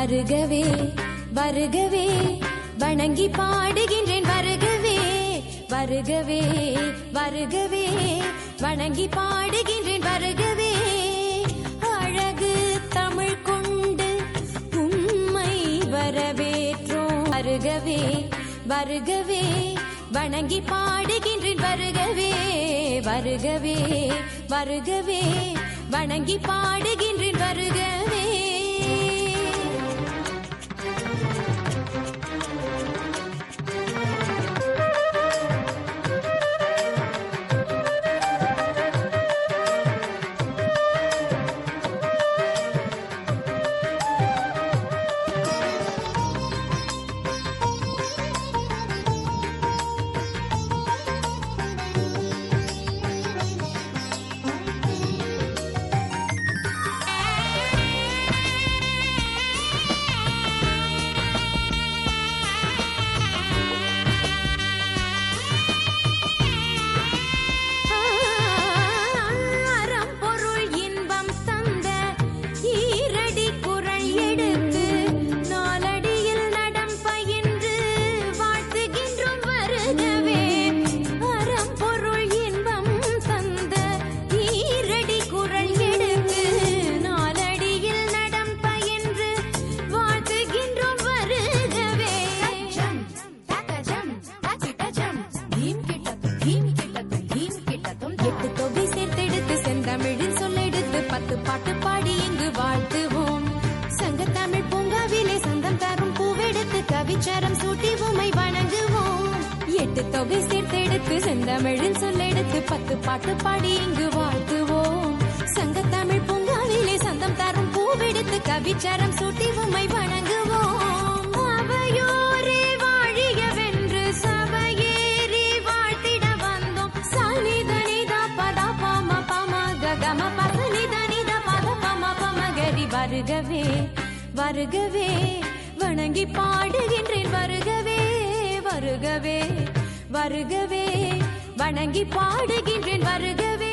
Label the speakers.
Speaker 1: வருகவே வருகவே வணங்கி பாடுகின்றேன் வருகவே வருகவே வருகவே வணங்கி பாடுகின்றேன் வருகவே அழகு தமிழ் கொண்டு உம்மை வரவேற்றோம் வருகவே வருகவே வணங்கி பாடுகின்றேன் வருகவே வருகவே வருகவே வணங்கி பாடுகின்றேன் வருகவே பாட்டு பாடி இங்கு வாழ்த்துவோம் சங்கத்தமிழ் பூங்காவிலே சந்தம் தரும் பூவெடுத்து கவிச்சரம் சூட்டி உமை வணங்குவோம் 8 தொகை சேர்த்தெடுத்து செந்தமிழில் சொல்லெடுத்து 10 பாட்டு பாடி இங்கு வாழ்த்துவோம் சங்கத்தமிழ் பூங்காவிலே சந்தம் தரும் பூவெடுத்து கவிச்சரம் சூட்டி உமை வணங்குவோம் அவையோரே வாழியவென்று சபையேறி வாழ்த்திட வந்தோம் சனிதனிதா பதா பாம பாம ககம பசனிதனிதா வருகவே வருகவே வணங்கி பாடுகின்றேன் வருகவே வருகவே வருகவே வணங்கி பாடுகின்றேன் வருகவே